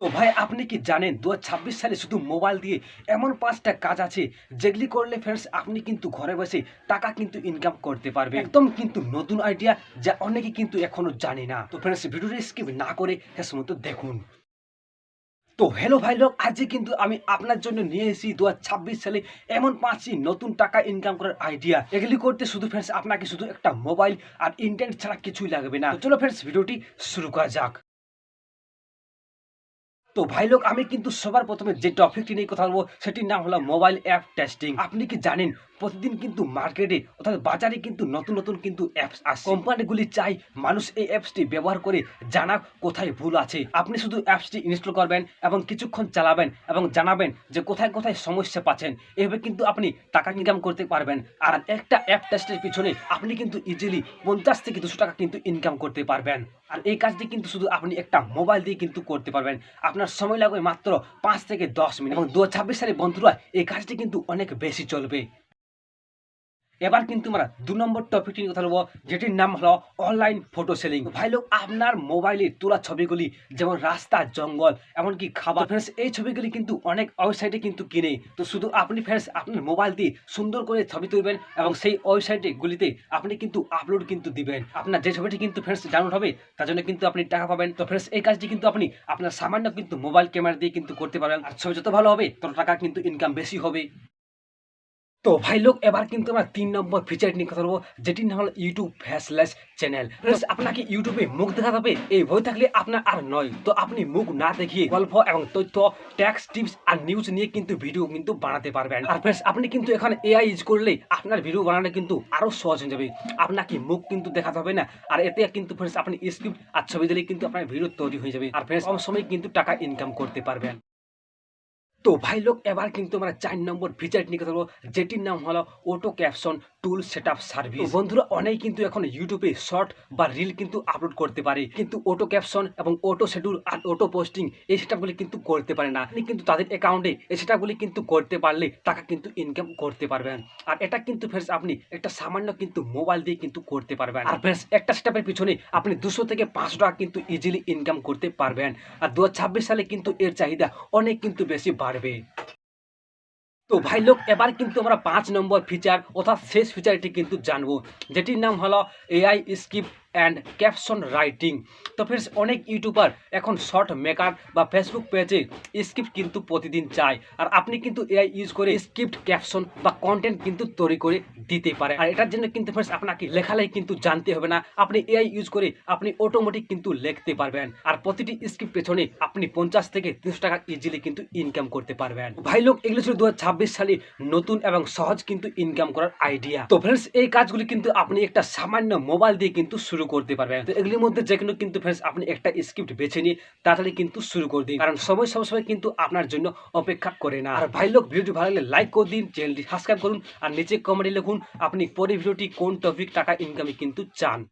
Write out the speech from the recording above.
তো ভাই আপনি কি জানেন ২০২৬ সালে শুধু মোবাইল দিয়ে এমন ৫টা কাজ আছে যেগুলি করলে ফ্রেন্ডস আপনি কিন্তু ঘরে বসে টাকা কিন্তু ইনকাম করতে পারবেন। একদম কিন্তু নতুন আইডিয়া যা অনেকে কিন্তু এখনো জানে না। তো ফ্রেন্ডস ভিডিওটি স্কিপ না করে শেষ পর্যন্ত দেখুন। তো হ্যালো ভাই লোক, আজকে কিন্তু আমি আপনার জন্য নিয়ে এসেছি ২০২৬ সালে এমন ৫টি নতুন টাকা ইনকাম করার আইডিয়া। এগুলি করতে শুধু ফ্রেন্ডস আপনাকে শুধু একটা মোবাইল আর ইন্টারনেট ছাড়া কিছুই লাগবে না। তো চলো ফ্রেন্ডস ভিডিওটি শুরু করা যাক। তো ভাই লোক, আমি কিন্তু সবার প্রথমে যে টপিকটি নিয়ে কথা বলবো সেটির নাম হলো মোবাইল অ্যাপ টেস্টিং। আপনি কি জানেন প্রতিদিন কিন্তু মার্কেটে অর্থাৎ বাজারে কিন্তু নতুন নতুন কিন্তু অ্যাপস আসে। কোম্পানিগুলি চাই মানুষ এই অ্যাপসটি ব্যবহার করে জানা কোথায় ভুল আছে। আপনি শুধু অ্যাপসটি ইনস্টল করবেন এবং কিছুক্ষণ চালাবেন এবং জানাবেন যে কোথায় কোথায় সমস্যা পাচ্ছেন। এভাবে কিন্তু আপনি টাকা ইনকাম করতে পারবেন। আর একটা অ্যাপ টেস্টের পিছনে আপনি কিন্তু ইজিলি ৫০ থেকে ২০০ টাকা কিন্তু ইনকাম করতে পারবেন। আর এই কাজটি কিন্তু শুধু আপনি একটা মোবাইল দিয়ে কিন্তু করতে পারবেন। আপনার সময় লাগবে মাত্র ৫ থেকে ১০ মিনিট এবং ২০২৬ সালে বন্ধুরা এই কাজটি কিন্তু অনেক বেশি চলবে। এবার কিন্তু আমরা ২ নম্বর টপিকটি নিয়ে কথা বলবো, যেটির নাম হলো অনলাইন ফটো সেলিং। ভাই লোক, আপনার মোবাইলে তোলা ছবিগুলি যেমন রাস্তা, জঙ্গল, এমনকি খাবার, ফ্রেন্ডস এই ছবিগুলি কিন্তু অনেক ওয়েবসাইটে কিন্তু কিনে। তো শুধু আপনি ফ্রেন্ডস আপনার মোবাইল দিয়ে সুন্দর করে ছবি তুলবেন এবং সেই ওয়েবসাইটে গুলিতে আপনি কিন্তু আপলোড কিন্তু দিবেন। আপনার যে ছবিটি কিন্তু ফ্রেন্ডস ডাউনলোড হবে তার জন্য কিন্তু আপনি টাকা পাবেন। তো ফ্রেন্ডস এই কাজটি কিন্তু আপনি আপনার সামান্য কিন্তু মোবাইল ক্যামেরা দিয়ে কিন্তু করতে পারবেন। আর ছবি যত ভালো হবে তত টাকা কিন্তু ইনকাম বেশি হবে। তো ভাই লোক, এবার কিন্তু আমরা ৩ নম্বর ফিচার নিয়ে কথা বলবো, যেটির নাম হলো ইউটিউব ফেসলেস চ্যানেল। প্লাস আপনাকে ইউটিউবে মুখ দেখাতে হবে এই ভয় থাকলে আপনার আর নয়। তো আপনি মুখ না দেখিয়ে গল্প এবং তথ্য, ট্যাক্স, টিপস আর নিউজ নিয়ে কিন্তু ভিডিও কিন্তু বানাতে পারবেন। আর প্লাস আপনি কিন্তু এখানে এআই ইউজ করলে আপনার ভিডিও বানানো কিন্তু আরো সহজ হয়ে যাবে। আপনাকে মুখ কিন্তু দেখাতে হবে না। আর এতে কিন্তু ফ্রেন্ডস আপনি স্ক্রিপ্ট আর ছবি দিলে কিন্তু আপনার ভিডিও তৈরি হয়ে যাবে। আর ফ্রেন্ডস কম সময় কিন্তু টাকা ইনকাম করতে পারবেন। তো ভাই লোক, এবার কিন্তু আমরা ৪ নম্বর ফিচার নিয়ে কথা বলবো, যেটির নাম হলো অটো ক্যাপশন টুল সেটআপ সার্ভিস। বন্ধুরা অনেক কিন্তু এখন ইউটিউবে শর্ট বা রিল কিন্তু আপলোড করতে পারে, কিন্তু অটো ক্যাপশন এবং অটো শিডিউল আর অটো পোস্টিং এই সেটআপগুলি কিন্তু করতে পারে না। আপনি কিন্তু তাদের অ্যাকাউন্টে এই সেটআপগুলি কিন্তু করতে পারলে টাকা কিন্তু ইনকাম করতে পারবেন। আর এটা কিন্তু ফ্রেন্ডস আপনি একটা সামান্য কিন্তু মোবাইল দিয়ে কিন্তু করতে পারবেন। আর ফ্রেন্ডস একটা সেটআপের পিছনে আপনি ২০০ থেকে ৫০০ টাকা কিন্তু ইজিলি ইনকাম করতে পারবেন। আর ২০২৬ সালে কিন্তু এর চাহিদা অনেক কিন্তু বেশি বাড়বে। তো ভাই লোক, এবার কিন্তু আমরা ৫ নম্বর ফিচার অর্থাৎ শেষ ফিচারটি কিন্তু জানবো, যেটির নাম হলো AI script and caption writing. তো ফ্রেন্ডস অনেক ইউটিউবার এখন শর্ট মেকার বা ফেসবুক পেজে স্ক্রিপ্ট কিন্তু প্রতিদিন চায়। আর আপনি কিন্তু এআই ইউজ করে স্ক্রিপ্ট, ক্যাপশন বা কন্টেন্ট কিন্তু তৈরি করে দিতে পারে। আর এটার জন্য কিন্তু ফ্রেন্ডস আপনাকে লেখালেখি কিন্তু জানতে হবে না। আপনি এআই ইউজ করে আপনি অটোমেটিক কিন্তু লিখতে পারবেন। আর প্রতিটি স্ক্রিপ্ট পেছনে আপনি ৫০ থেকে ৩০০ টাকা ইজিলি কিন্তু ইনকাম করতে পারবেন। ভাই লোক, এগুলো ছিল ২০২৬ সালে নতুন এবং সহজ কিন্তু ইনকাম করার আইডিয়া। তো ফ্রেন্ডস এই কাজগুলি কিন্তু আপনি একটা সামান্য মোবাইল দিয়ে কিন্তু শুরু করতে পারবেন। তো এগুলির মধ্যে যে কোনো কিন্তু ফ্রেন্ডস আপনি একটা স্ক্রিপ্ট বেছে নিয়ে তাড়াতাড়ি কিন্তু শুরু করে দিন, কারণ সময় সবসময় কিন্তু আপনার জন্য অপেক্ষা করে না। আর ভাই লোক, ভিডিওটি ভালো লাগলে লাইক করে দিন, চ্যানেলটি সাবস্ক্রাইব করুন আর নিচে কমেন্টে লিখুন আপনি পরের ভিডিওটি কোন টপিক টাকা ইনকামে কিন্তু চান।